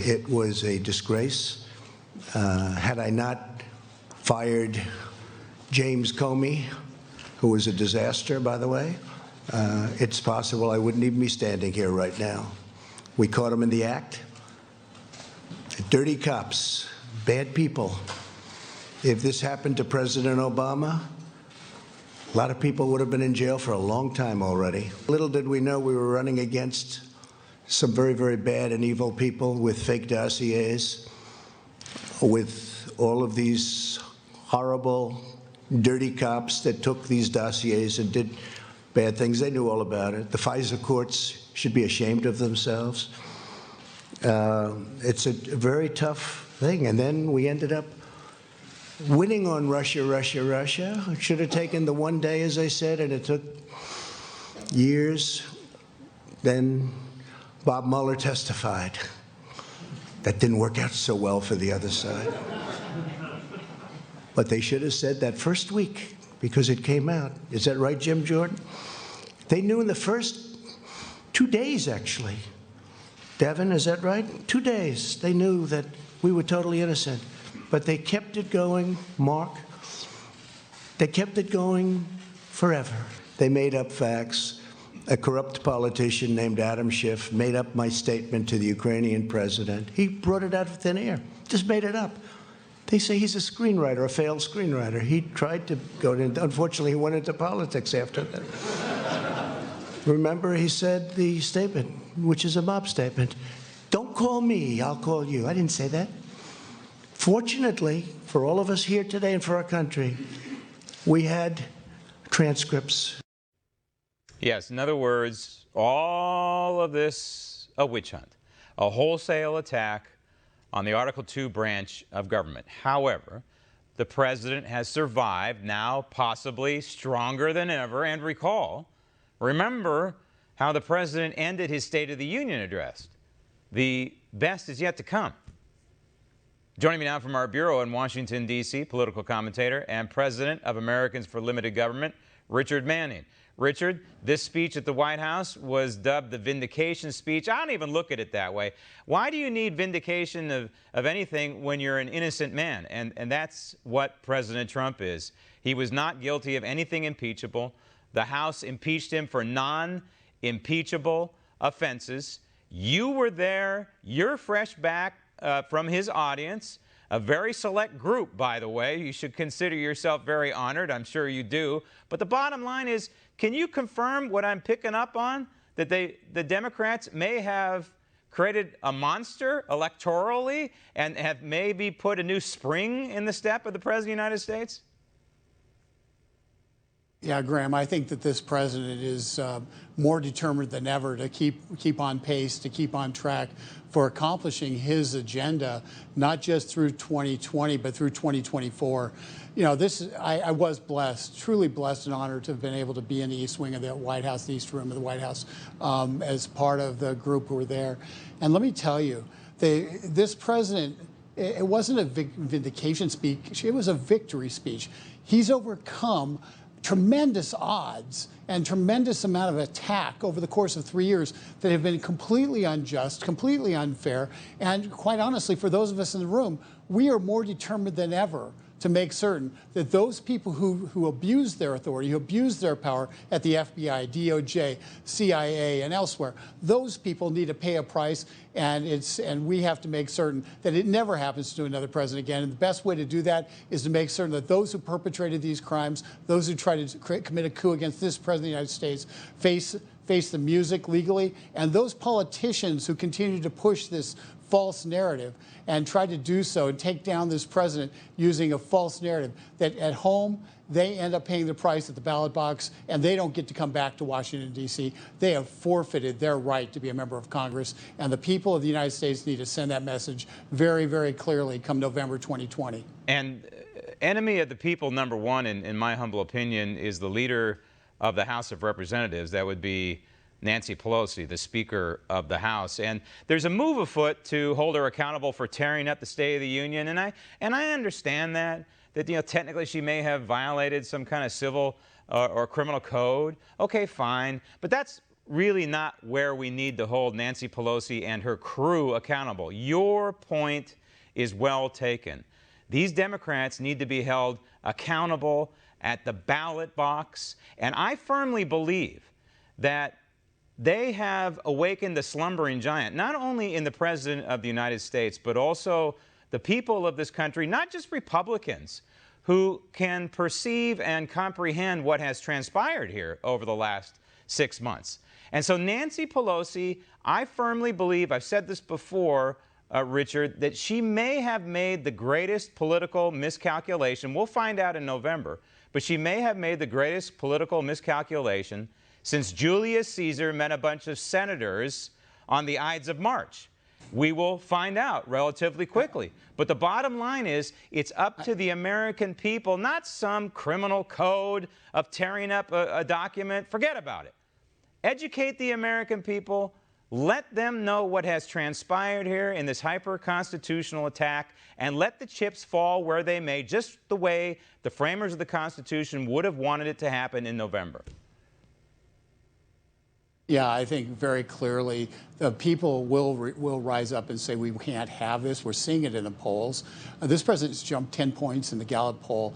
It was a disgrace. Had I not fired James Comey, who was a disaster, by the way, it's possible I wouldn't even be standing here right now. We caught him in the act. Dirty cops, bad people. If this happened to President Obama, a lot of people would have been in jail for a long time already. Little did we know we were running against some very, very bad and evil people with fake dossiers, with all of these horrible, dirty cops that took these dossiers and did bad things. They knew all about it. The FISA courts should be ashamed of themselves. It's a very tough thing. And then we ended up winning on Russia. It should have taken the one day, as I said, and it took years. Then Bob Mueller testified. That didn't work out so well for the other side. But they should have said that first week, because it came out. Is that right, Jim Jordan? They knew in the first 2 days, actually. Devin, is that right? 2 days. They knew that we were totally innocent. But they kept it going, Mark. They kept it going forever. They made up facts. A corrupt politician named Adam Schiff made up my statement to the Ukrainian president. He brought it out of thin air, just made it up. They say he's a screenwriter, a failed screenwriter. He tried to go into, unfortunately, he went into politics after that. Remember, he said the statement, which is a mob statement, "Don't call me, I'll call you." I didn't say that. Fortunately, for all of us here today and for our country, we had transcripts. Yes, in other words, all of this a witch hunt, a wholesale attack on the Article II branch of government. However, the president has survived, now possibly stronger than ever. And remember how the president ended his State of the Union address. The best is yet to come. Joining me now from our bureau in Washington, D.C., political commentator and president of Americans for Limited Government, Richard Manning. Richard, this speech at the White House was dubbed the vindication speech. I don't even look at it that way. Why do you need vindication of anything when you're an innocent man? And that's what President Trump is. He was not guilty of anything impeachable. The House impeached him for non-impeachable offenses. You were there. You're fresh back from his audience. A very select group, by the way. You should consider yourself very honored. I'm sure you do. But the bottom line is, can you confirm what I'm picking up on? That the Democrats may have created a monster electorally and have maybe put a new spring in the step of the President of the United States? Yeah, Graham, I think that this president is more determined than ever to keep on pace, to keep on track for accomplishing his agenda, not just through 2020, but through 2024. You know, I was blessed, truly blessed and honored to have been able to be in the East Wing of the White House, the East Room of the White House, as part of the group who were there. And let me tell you, this president, it wasn't a vindication speech, it was a victory speech. He's overcome tremendous odds and tremendous amount of attack over the course of 3 years that have been completely unjust, completely unfair. And quite honestly, for those of us in the room, we are more determined than ever to make certain that those people who abuse their authority, who abuse their power at the FBI, DOJ, CIA, and elsewhere, those people need to pay a price, and we have to make certain that it never happens to another president again. And the best way to do that is to make certain that those who perpetrated these crimes, those who tried to commit a coup against this president of the United States, face the music legally, and those politicians who continue to push this false narrative and try to do so and take down this president using a false narrative, that at home they end up paying the price at the ballot box and they don't get to come back to Washington, D.C. They have forfeited their right to be a member of Congress, and the people of the United States need to send that message very, very clearly come November 2020. And enemy of the people, number one, in my humble opinion, is the leader of the House of Representatives. That would be Nancy Pelosi, the Speaker of the House. And there's a move afoot to hold her accountable for tearing up the State of the Union. And I understand that technically she may have violated some kind of civil or criminal code. Okay, fine. But that's really not where we need to hold Nancy Pelosi and her crew accountable. Your point is well taken. These Democrats need to be held accountable at the ballot box, and I firmly believe that they have awakened the slumbering giant, not only in the President of the United States, but also the people of this country, not just Republicans, who can perceive and comprehend what has transpired here over the last 6 months. And so Nancy Pelosi, I firmly believe, I've said this before, Richard, that she may have made the greatest political miscalculation. We'll find out in November, but she may have made the greatest political miscalculation since Julius Caesar met a bunch of senators on the Ides of March. We will find out relatively quickly. But the bottom line is, it's up to the American people, not some criminal code of tearing up a document. Forget about it. Educate the American people. Let them know what has transpired here in this hyper-constitutional attack, and let the chips fall where they may, just the way the framers of the Constitution would have wanted it to happen in November. Yeah, I think very clearly the people will rise up and say we can't have this. We're seeing it in the polls. This president's jumped 10 points in the Gallup poll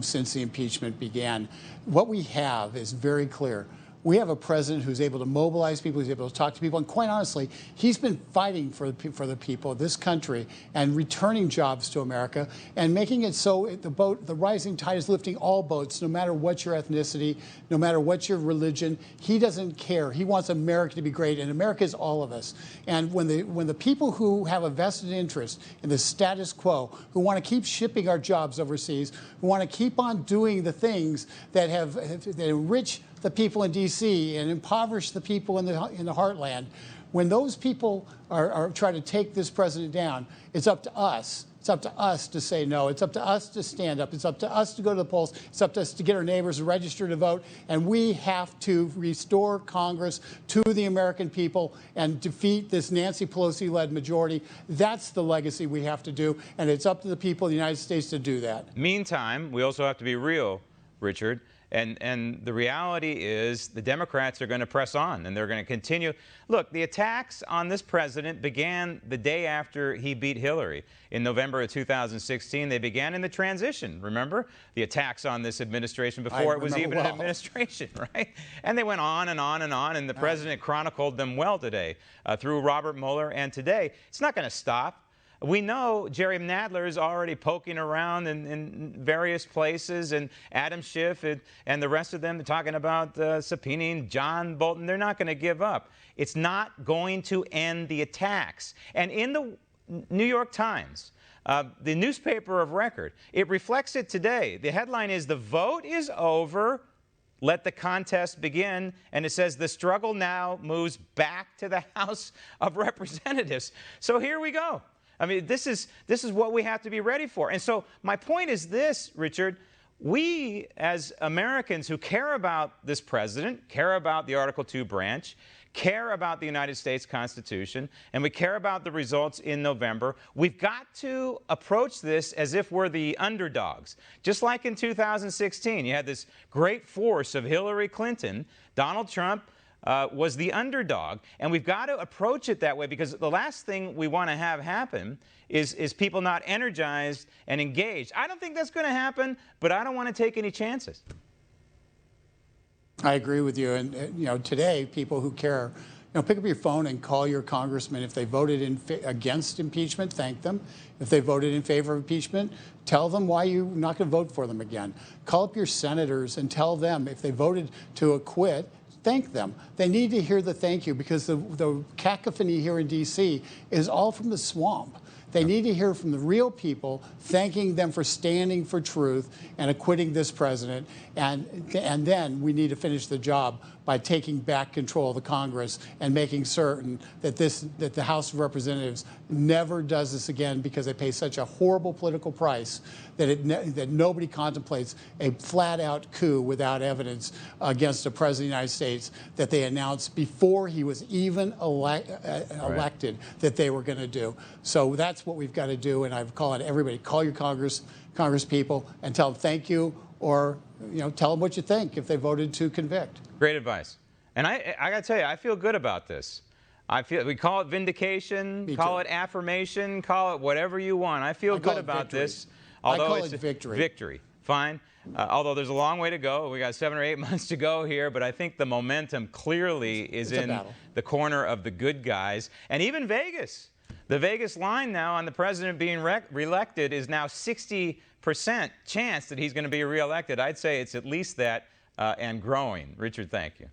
since the impeachment began. What we have is very clear. We have a president who's able to mobilize people, who's able to talk to people, and quite honestly, he's been fighting for the people of this country and returning jobs to America and making it so the rising tide is lifting all boats, no matter what your ethnicity, no matter what your religion. He doesn't care. He wants America to be great, and America is all of us. And when the people who have a vested interest in the status quo, who want to keep shipping our jobs overseas, who want to keep on doing the things that that enrich the people in D.C. and impoverish the people in the heartland, when those people are trying to take this president down, it's up to us. It's up to us to say no. It's up to us to stand up. It's up to us to go to the polls. It's up to us to get our neighbors to register to vote. And we have to restore Congress to the American people and defeat this Nancy Pelosi-led majority. That's the legacy we have to do. And it's up to the people of the United States to do that. Meantime, we also have to be real, Richard. And the reality is the Democrats are going to press on, and they're going to continue. Look, the attacks on this president began the day after he beat Hillary. In November of 2016, they began in the transition. Remember? The attacks on this administration before it was even an administration, right? And they went on and on and on, and the president chronicled them well today through Robert Mueller and today. It's not going to stop. We know Jerry Nadler is already poking around in various places, and Adam Schiff and the rest of them talking about subpoenaing John Bolton. They're not going to give up. It's not going to end the attacks. And in the New York Times, the newspaper of record, it reflects it today. The headline is, "The vote is over. Let the contest begin." And it says the struggle now moves back to the House of Representatives. So here we go. I mean, this is what we have to be ready for. And so my point is this, Richard. We, as Americans who care about this president, care about the Article 2 branch, care about the United States Constitution, and we care about the results in November, we've got to approach this as if we're the underdogs. Just like in 2016, you had this great force of Hillary Clinton. Donald Trump was the underdog. And we've got to approach it that way, because the last thing we want to have happen is people not energized and engaged. I don't think that's going to happen, but I don't want to take any chances. I agree with you. And, today, people who care, pick up your phone and call your congressman. If they voted against impeachment, thank them. If they voted in favor of impeachment, tell them why you're not going to vote for them again. Call up your senators and tell them if they voted to acquit, thank them. They need to hear the thank you, because the cacophony here in D.C. is all from the swamp. They need to hear from the real people, thanking them for standing for truth and acquitting this president. And then we need to finish the job by taking back control of the Congress and making certain that the House of Representatives never does this again, because they pay such a horrible political price that nobody contemplates a flat-out coup without evidence against a president of the United States that they announced before he was even elected that they were going to do. So that's what we've got to do, and I've called everybody, call your Congress people and tell them thank you, or tell them what you think if they voted to convict. Great advice. And I got to tell you, I feel good about this. We call it vindication, call it affirmation, call it whatever you want. I feel good about this. Although I call it victory. Victory. Fine. Although there's a long way to go. We got 7 or 8 months to go here, but I think the momentum clearly is in the corner of the good guys. And even Vegas. The Vegas line now on the president being reelected is now 60% chance that he's going to be reelected. I'd say it's at least that and growing. Richard, thank you.